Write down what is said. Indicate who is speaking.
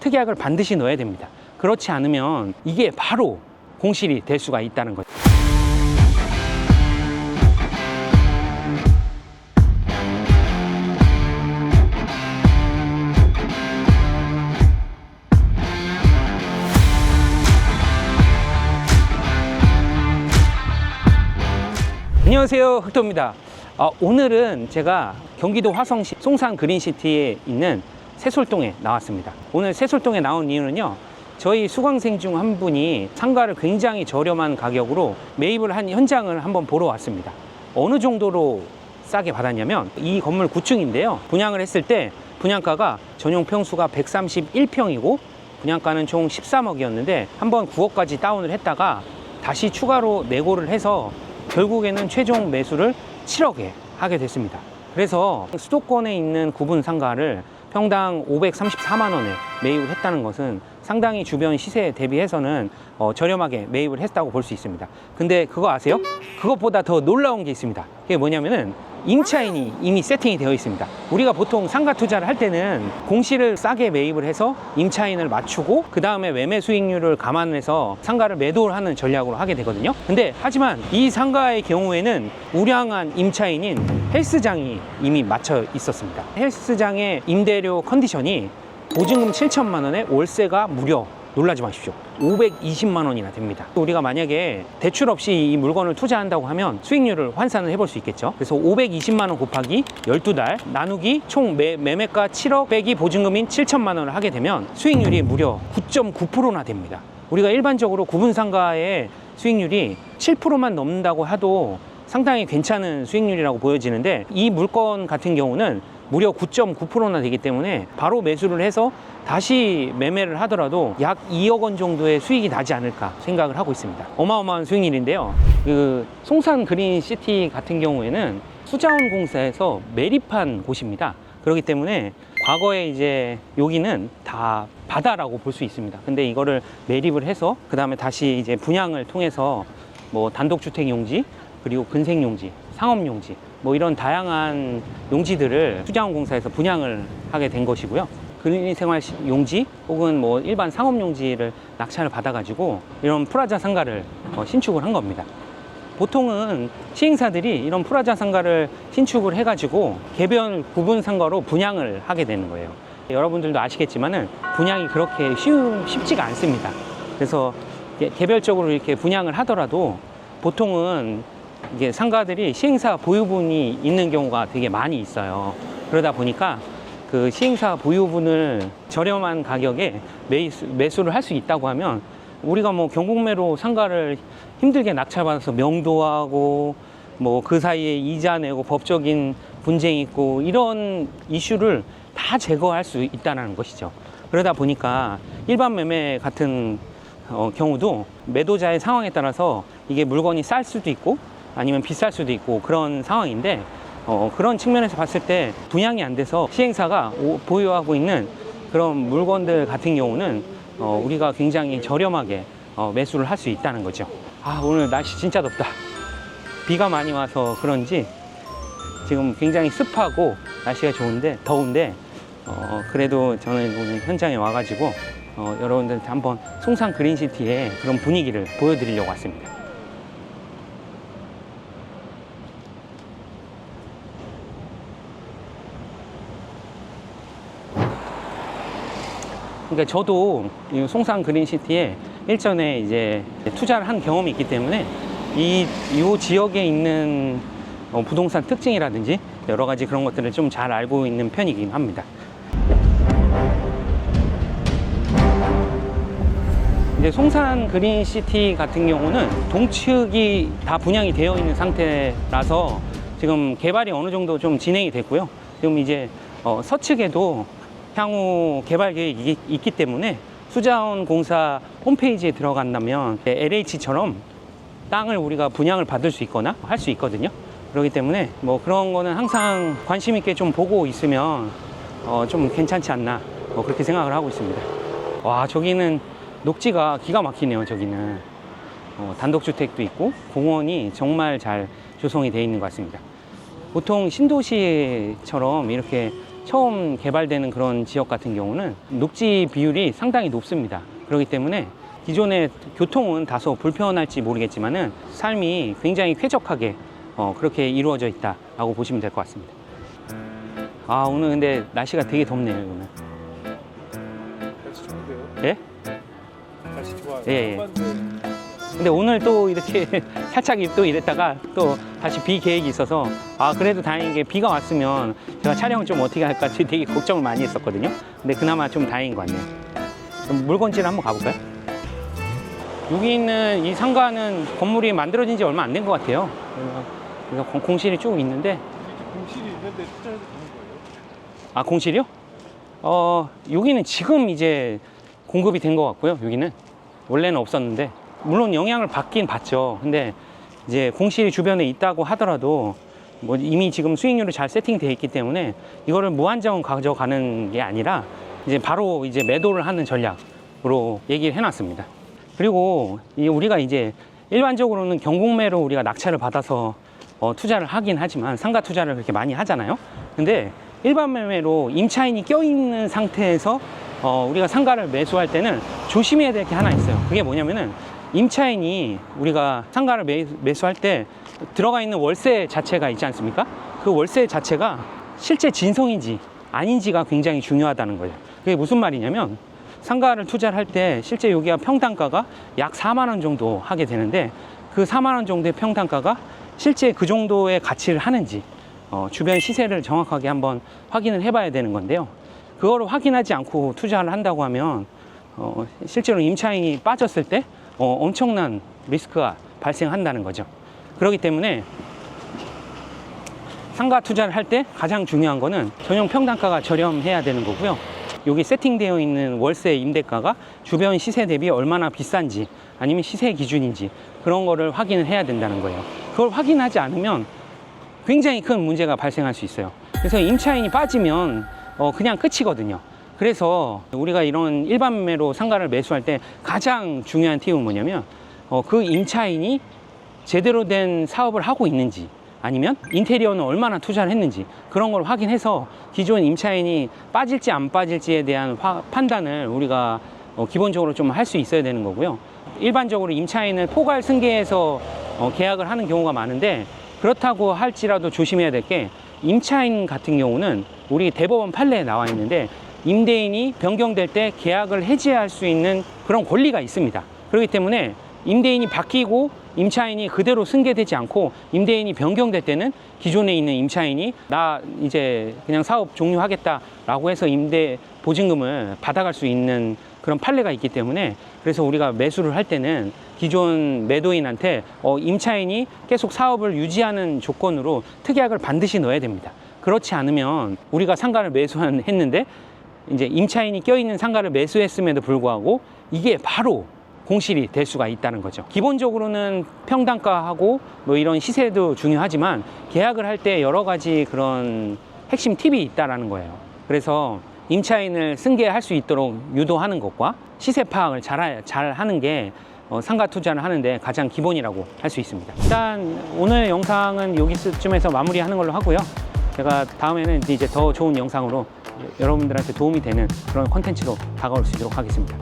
Speaker 1: 특약을 반드시 넣어야 됩니다. 그렇지 않으면 이게 바로 공실이 될 수가 있다는 거죠. 안녕하세요, 흑도입니다. 오늘은 제가 경기도 화성시 송산 그린시티에 있는 새솔동에 나왔습니다. 오늘 새솔동에 나온 이유는요, 저희 수강생 중 한 분이 상가를 굉장히 저렴한 가격으로 매입을 한 현장을 한번 보러 왔습니다. 어느 정도로 싸게 받았냐면, 이 건물 9층인데요 분양을 했을 때 분양가가 전용 평수가 131평이고 분양가는 총 13억이었는데 한번 9억까지 다운을 했다가 다시 추가로 내고를 해서 결국에는 최종 매수를 7억에 하게 됐습니다. 그래서 수도권에 있는 구분 상가를 평당 534만 원에 매입을 했다는 것은 상당히 주변 시세에 대비해서는 저렴하게 매입을 했다고 볼 수 있습니다. 근데 그거 아세요? 그것보다 더 놀라운 게 있습니다. 그게 뭐냐면은 임차인이 이미 세팅이 되어 있습니다. 우리가 보통 상가 투자를 할 때는 공시를 싸게 매입을 해서 임차인을 맞추고 그 다음에 매매 수익률을 감안해서 상가를 매도를 하는 전략으로 하게 되거든요. 근데 하지만 이 상가의 경우에는 우량한 임차인인 헬스장이 이미 맞춰 있었습니다. 헬스장의 임대료 컨디션이 보증금 7천만 원에 월세가 무려, 놀라지 마십시오, 520만 원이나 됩니다. 우리가 만약에 대출 없이 이 물건을 투자한다고 하면 수익률을 환산을 해볼 수 있겠죠. 그래서 520만 원 곱하기 12달 나누기 총 매매가 7억 빼기 보증금인 7천만 원을 하게 되면 수익률이 무려 9.9%나 됩니다. 우리가 일반적으로 구분상가의 수익률이 7%만 넘는다고 해도 상당히 괜찮은 수익률이라고 보여지는데, 이 물건 같은 경우는 무려 9.9%나 되기 때문에 바로 매수를 해서 다시 매매를 하더라도 약 2억 원 정도의 수익이 나지 않을까 생각을 하고 있습니다. 어마어마한 수익률인데요. 그 송산 그린시티 같은 경우에는 수자원공사에서 매립한 곳입니다. 그렇기 때문에 과거에 이제 여기는 다 바다라고 볼 수 있습니다. 근데 이거를 매립을 해서 그 다음에 다시 이제 분양을 통해서 뭐 단독주택 용지, 그리고 근생용지, 상업용지, 뭐 이런 다양한 용지들을 수자원공사에서 분양을 하게 된 것이고요. 근린생활 용지 혹은 뭐 일반 상업용지를 낙찰을 받아가지고 이런 프라자 상가를 신축을 한 겁니다. 보통은 시행사들이 이런 프라자 상가를 신축을 해가지고 개별 구분 상가로 분양을 하게 되는 거예요. 여러분들도 아시겠지만은 분양이 그렇게 쉽지가 않습니다. 그래서 개별적으로 이렇게 분양을 하더라도 보통은 이게 상가들이 시행사 보유분이 있는 경우가 되게 많이 있어요. 그러다 보니까 그 시행사 보유분을 저렴한 가격에 매수를 할 수 있다고 하면, 우리가 뭐 경공매로 상가를 힘들게 낙찰받아서 명도하고 뭐 그 사이에 이자 내고 법적인 분쟁이 있고 이런 이슈를 다 제거할 수 있다는 것이죠. 그러다 보니까 일반 매매 같은 경우도 매도자의 상황에 따라서 이게 물건이 쌀 수도 있고 아니면 비쌀 수도 있고 그런 상황인데, 그런 측면에서 봤을 때 분양이 안 돼서 시행사가 보유하고 있는 그런 물건들 같은 경우는 우리가 굉장히 저렴하게 매수를 할 수 있다는 거죠. 오늘 날씨 진짜 덥다. 비가 많이 와서 그런지 지금 굉장히 습하고 날씨가 더운데 그래도 저는 오늘 현장에 와가지고 여러분들한테 한번 송산 그린시티의 그런 분위기를 보여드리려고 왔습니다. 그러니까 저도 이 송산 그린시티에 일전에 이제 투자를 한 경험이 있기 때문에 이 지역에 있는 부동산 특징이라든지 여러 가지 그런 것들을 좀 잘 알고 있는 편이긴 합니다. 이제 송산 그린시티 같은 경우는 동측이 다 분양이 되어 있는 상태라서 지금 개발이 어느 정도 좀 진행이 됐고요. 지금 이제 서측에도 향후 개발 계획이 있기 때문에 수자원공사 홈페이지에 들어간다면 LH처럼 땅을 우리가 분양을 받을 수 있거나 할 수 있거든요. 그렇기 때문에 뭐 그런 거는 항상 관심 있게 좀 보고 있으면 좀 괜찮지 않나 그렇게 생각을 하고 있습니다. 와, 저기는 녹지가 기가 막히네요. 저기는 단독주택도 있고 공원이 정말 잘 조성이 되어 있는 것 같습니다. 보통 신도시처럼 이렇게 처음 개발되는 그런 지역 같은 경우는 녹지 비율이 상당히 높습니다. 그렇기 때문에 기존의 교통은 다소 불편할지 모르겠지만은 삶이 굉장히 쾌적하게 그렇게 이루어져 있다라고 보시면 될 것 같습니다. 아, 오늘 근데 날씨가 되게 덥네요, 오늘.
Speaker 2: 날씨 좋은데요?
Speaker 1: 예?
Speaker 2: 날씨 좋아요.
Speaker 1: 예, 예. 근데 오늘 또 이렇게 살짝 또 이랬다가 또 다시 비 계획이 있어서 아, 그래도 다행인 게 비가 왔으면 제가 촬영을 좀 어떻게 할까 되게 걱정을 많이 했었거든요. 근데 그나마 좀 다행인 것 같네요. 그럼 물건지를 한번 가볼까요? 여기 있는 이 상가는 건물이 만들어진 지 얼마 안 된 것 같아요. 그래서 공실이 쭉 있는데.
Speaker 2: 공실이 있는데 투자해도 되는 거예요?
Speaker 1: 아, 공실이요? 여기는 지금 이제 공급이 된 것 같고요. 여기는 원래는 없었는데 물론 영향을 받긴 받죠. 근데 이제 공실이 주변에 있다고 하더라도 뭐 이미 지금 수익률이 잘 세팅되어 있기 때문에 이거를 무한정 가져가는 게 아니라 이제 바로 이제 매도를 하는 전략으로 얘기를 해놨습니다. 그리고 우리가 이제 일반적으로는 경공매로 우리가 낙찰을 받아서 투자를 하긴 하지만 상가 투자를 그렇게 많이 하잖아요. 근데 일반 매매로 임차인이 껴있는 상태에서 우리가 상가를 매수할 때는 조심해야 될 게 하나 있어요. 그게 뭐냐면은 임차인이 우리가 상가를 매수할 때 들어가 있는 월세 자체가 있지 않습니까? 그 월세 자체가 실제 진성인지 아닌지가 굉장히 중요하다는 거예요. 그게 무슨 말이냐면 상가를 투자를 할 때 실제 여기가 평당가가 약 4만 원 정도 하게 되는데 그 4만 원 정도의 평당가가 실제 그 정도의 가치를 하는지 주변 시세를 정확하게 한번 확인을 해봐야 되는 건데요. 그거를 확인하지 않고 투자를 한다고 하면 실제로 임차인이 빠졌을 때 엄청난 리스크가 발생한다는 거죠. 그렇기 때문에 상가 투자를 할 때 가장 중요한 거는 전용 평당가가 저렴해야 되는 거고요. 여기 세팅되어 있는 월세 임대가가 주변 시세 대비 얼마나 비싼지 아니면 시세 기준인지 그런 거를 확인을 해야 된다는 거예요. 그걸 확인하지 않으면 굉장히 큰 문제가 발생할 수 있어요. 그래서 임차인이 빠지면 그냥 끝이거든요. 그래서 우리가 이런 일반 매매로 상가를 매수할 때 가장 중요한 팁은 뭐냐면 그 임차인이 제대로 된 사업을 하고 있는지 아니면 인테리어는 얼마나 투자를 했는지 그런 걸 확인해서 기존 임차인이 빠질지 안 빠질지에 대한 판단을 우리가 기본적으로 좀 할 수 있어야 되는 거고요. 일반적으로 임차인을 포괄 승계해서 계약을 하는 경우가 많은데 그렇다고 할지라도 조심해야 될 게 임차인 같은 경우는 우리 대법원 판례에 나와 있는데 임대인이 변경될 때 계약을 해지할 수 있는 그런 권리가 있습니다. 그렇기 때문에 임대인이 바뀌고 임차인이 그대로 승계되지 않고 임대인이 변경될 때는 기존에 있는 임차인이 나 이제 그냥 사업 종료하겠다라고 해서 임대 보증금을 받아갈 수 있는 그런 판례가 있기 때문에 그래서 우리가 매수를 할 때는 기존 매도인한테 임차인이 계속 사업을 유지하는 조건으로 특약을 반드시 넣어야 됩니다. 그렇지 않으면 우리가 상가를 매수했는데 이제 임차인이 껴있는 상가를 매수했음에도 불구하고 이게 바로 공실이 될 수가 있다는 거죠. 기본적으로는 평당가하고 뭐 이런 시세도 중요하지만 계약을 할 때 여러 가지 그런 핵심 팁이 있다라는 거예요. 그래서 임차인을 승계할 수 있도록 유도하는 것과 시세 파악을 잘 하는 게 상가 투자를 하는데 가장 기본이라고 할 수 있습니다. 일단 오늘 영상은 여기쯤에서 마무리하는 걸로 하고요. 제가 다음에는 이제 더 좋은 영상으로 여러분들한테 도움이 되는 그런 콘텐츠로 다가올 수 있도록 하겠습니다.